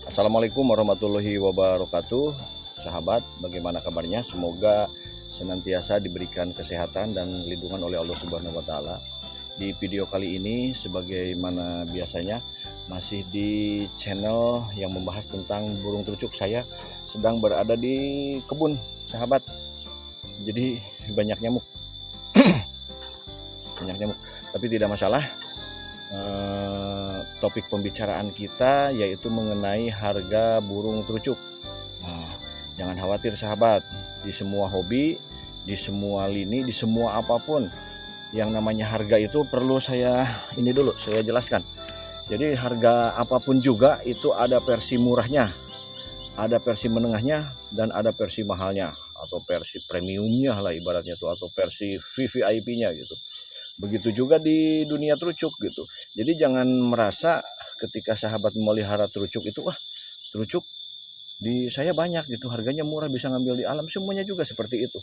Assalamualaikum warahmatullahi wabarakatuh. Sahabat, bagaimana kabarnya? Semoga senantiasa diberikan kesehatan dan lindungan oleh Allah Subhanahu wa taala. Di video kali ini sebagaimana biasanya masih di channel yang membahas tentang burung trucuk. Saya sedang berada di kebun, sahabat. Jadi banyak nyamuk. Banyak nyamuk, tapi tidak masalah. Topik pembicaraan kita yaitu mengenai harga burung trucuk. Nah, jangan khawatir sahabat, di semua hobi, di semua lini, di semua apapun yang namanya harga itu perlu saya jelaskan. Jadi harga apapun juga itu ada versi murahnya, ada versi menengahnya, dan ada versi mahalnya atau versi premiumnya lah ibaratnya tuh, atau versi VVIP-nya gitu. Begitu juga di dunia trucuk gitu. Jadi jangan merasa ketika sahabat memelihara trucuk itu, wah trucuk di saya banyak gitu, harganya murah bisa ngambil di alam. Semuanya juga seperti itu.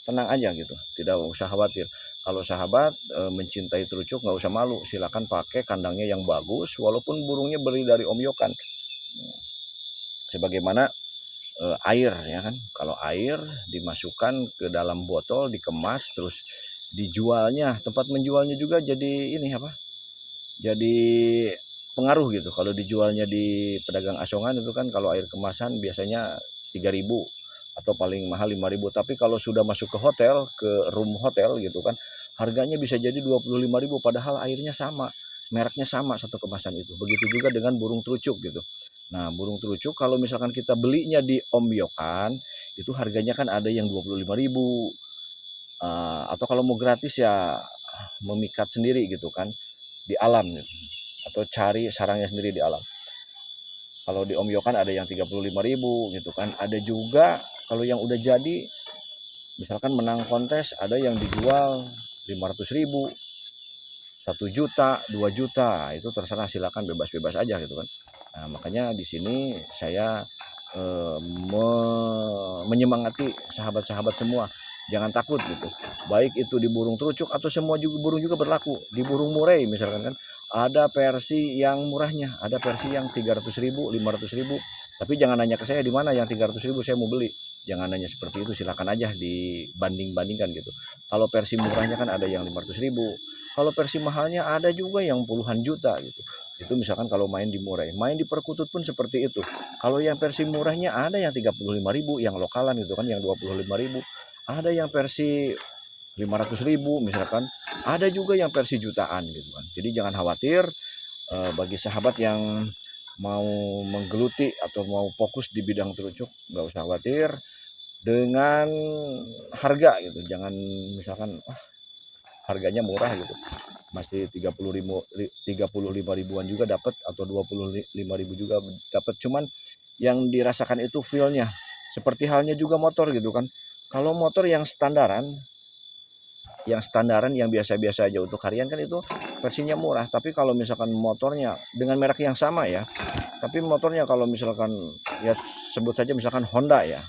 Tenang aja gitu, tidak usah khawatir. Kalau sahabat mencintai trucuk nggak usah malu, silakan pakai kandangnya yang bagus walaupun burungnya beli dari Om Yokan. Sebagaimana air ya kan, kalau air dimasukkan ke dalam botol, dikemas, terus dijualnya, tempat menjualnya juga jadi ini apa, jadi pengaruh gitu. Kalau dijualnya di pedagang asongan itu kan, kalau air kemasan biasanya 3.000 atau paling mahal 5.000, tapi kalau sudah masuk ke hotel, ke room hotel gitu kan, harganya bisa jadi 25.000 padahal airnya sama, mereknya sama satu kemasan itu. Begitu juga dengan burung trucuk gitu. Nah, burung trucuk kalau misalkan kita belinya di Om Yokan, itu harganya kan ada yang 25.000. Atau kalau mau gratis ya memikat sendiri gitu kan di alam gitu. Atau cari sarangnya sendiri di alam. Kalau di Om Yokan ada yang 35.000 gitu kan. Ada juga kalau yang udah jadi, misalkan menang kontes, ada yang dijual 500.000, 1 juta, 2 juta, itu terserah, silakan bebas-bebas aja gitu kan. Nah, makanya di sini saya menyemangati sahabat-sahabat semua, jangan takut gitu. Baik itu di burung trucuk atau semua juga burung juga berlaku. Di burung murai misalkan kan, ada versi yang murahnya, ada versi yang 300.000, 500.000. Tapi jangan nanya ke saya di mana yang 300.000 saya mau beli. Jangan nanya seperti itu, silakan aja dibanding-bandingkan gitu. Kalau versi murahnya kan ada yang 500.000. Kalau versi mahalnya ada juga yang puluhan juta gitu. Itu misalkan kalau main di murai. Main di perkutut pun seperti itu. Kalau yang versi murahnya ada yang 35.000, yang lokalan gitu kan, yang 25.000. Ada yang versi 500.000 misalkan, ada juga yang versi jutaan gitu kan. Jadi jangan khawatir, bagi sahabat yang mau menggeluti atau mau fokus di bidang trucuk, nggak usah khawatir dengan harga gitu. Jangan misalkan harganya murah gitu, masih 35 ribuan juga dapat, atau 25.000 juga dapat. Cuman yang dirasakan itu feelnya, seperti halnya juga motor gitu kan. Kalau motor yang standaran, yang biasa-biasa aja untuk harian kan, itu versinya murah. Tapi kalau misalkan motornya dengan merek yang sama ya, tapi motornya kalau misalkan ya sebut saja misalkan Honda ya,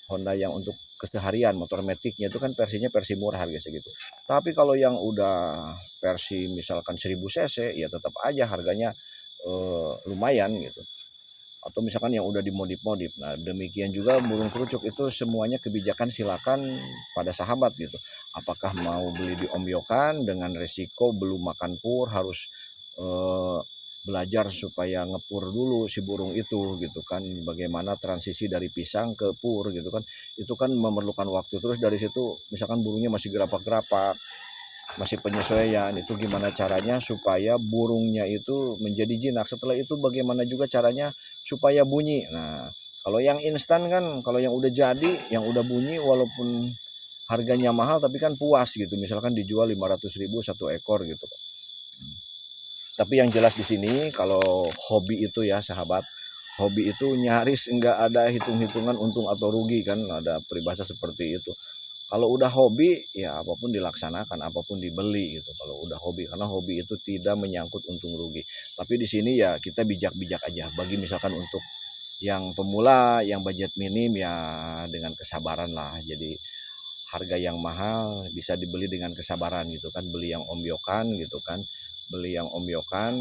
Honda yang untuk keseharian, motor metiknya itu kan versinya versi murah, harga segitu. Tapi kalau yang udah versi misalkan 1000 cc ya tetap aja harganya lumayan gitu. Atau misalkan yang udah dimodif-modif. Nah, demikian juga burung trucuk itu semuanya kebijakan silakan pada sahabat gitu. Apakah mau beli di Om Yokan dengan resiko belum makan pur, harus belajar supaya ngepur dulu si burung itu gitu kan, bagaimana transisi dari pisang ke pur gitu kan, itu kan memerlukan waktu. Terus dari situ misalkan burungnya masih gerapak-gerapak, masih penyesuaian, itu gimana caranya supaya burungnya itu menjadi jinak. Setelah itu bagaimana juga caranya supaya bunyi. Nah, kalau yang instan kan, kalau yang udah jadi, yang udah bunyi, walaupun harganya mahal tapi kan puas gitu, misalkan dijual 500.000 satu ekor gitu. Tapi yang jelas di sini kalau hobi itu ya sahabat, hobi itu nyaris enggak ada hitung-hitungan untung atau rugi kan, ada peribahasa seperti itu. Kalau udah hobi ya apapun dilaksanakan, apapun dibeli gitu. Kalau udah hobi, karena hobi itu tidak menyangkut untung rugi. Tapi di sini ya kita bijak-bijak aja. Bagi misalkan untuk yang pemula, yang budget minim ya dengan kesabaran lah. Jadi harga yang mahal bisa dibeli dengan kesabaran gitu kan. Beli yang Om Yokan gitu kan. Beli yang Om Yokan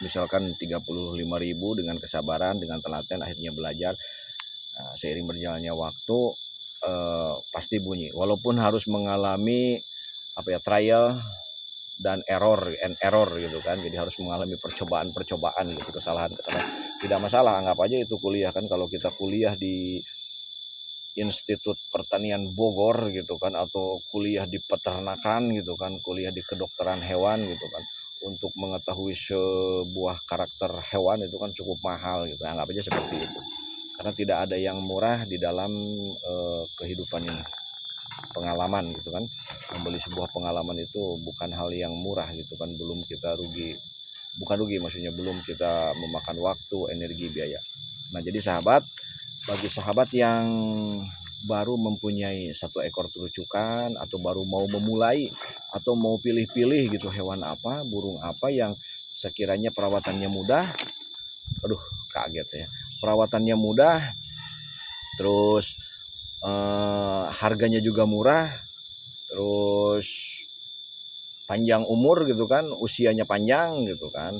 misalkan 35.000 dengan kesabaran, dengan telaten akhirnya belajar. Nah, seiring berjalannya waktu pasti bunyi, walaupun harus mengalami trial dan error gitu kan. Jadi harus mengalami percobaan gitu, kesalahan tidak masalah, anggap aja itu kuliah kan. Kalau kita kuliah di Institut Pertanian Bogor gitu kan, atau kuliah di peternakan gitu kan, kuliah di kedokteran hewan gitu kan, untuk mengetahui sebuah karakter hewan itu kan cukup mahal gitu, anggap aja seperti itu. Karena tidak ada yang murah di dalam kehidupan ini. Pengalaman gitu kan, membeli sebuah pengalaman itu bukan hal yang murah gitu kan, belum kita maksudnya belum kita memakan waktu, energi, biaya. Nah jadi bagi sahabat yang baru mempunyai 1 ekor terucukan, atau baru mau memulai, atau mau pilih-pilih gitu hewan apa, burung apa yang sekiranya perawatannya mudah, aduh kaget saya, perawatannya mudah, terus harganya juga murah, terus panjang umur gitu kan, usianya panjang gitu kan,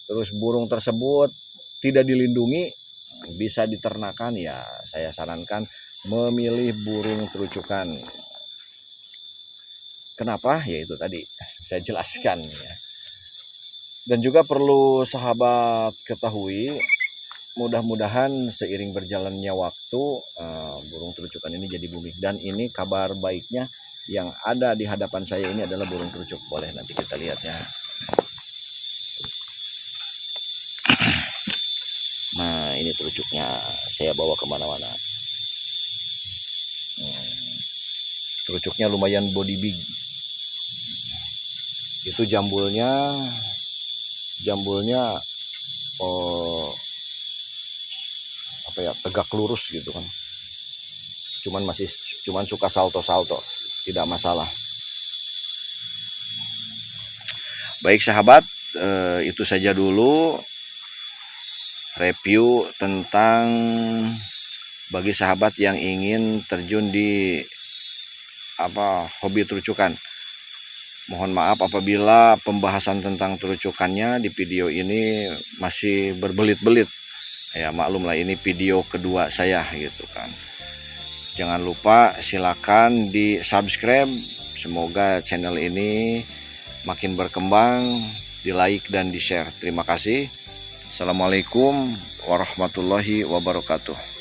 terus burung tersebut tidak dilindungi, bisa diternakan, ya saya sarankan memilih burung terucukan. Kenapa? Ya itu tadi saya jelaskan ya. Dan juga perlu sahabat ketahui, mudah-mudahan seiring berjalannya waktu burung terucukan ini jadi booming. Dan ini kabar baiknya, yang ada di hadapan saya ini adalah burung terucuk. Boleh nanti kita lihat ya. Nah ini terucuknya, saya bawa kemana-mana. Terucuknya lumayan body big. Itu jambulnya tegak lurus gitu kan. Cuman suka salto-salto, tidak masalah. Baik sahabat, itu saja dulu review tentang bagi sahabat yang ingin terjun di hobi terucukan. Mohon maaf apabila pembahasan tentang terucukannya di video ini masih berbelit-belit. Ya maklumlah, ini video kedua saya gitu kan. Jangan lupa silakan di subscribe. Semoga channel ini makin berkembang, di like dan di share. Terima kasih. Assalamualaikum warahmatullahi wabarakatuh.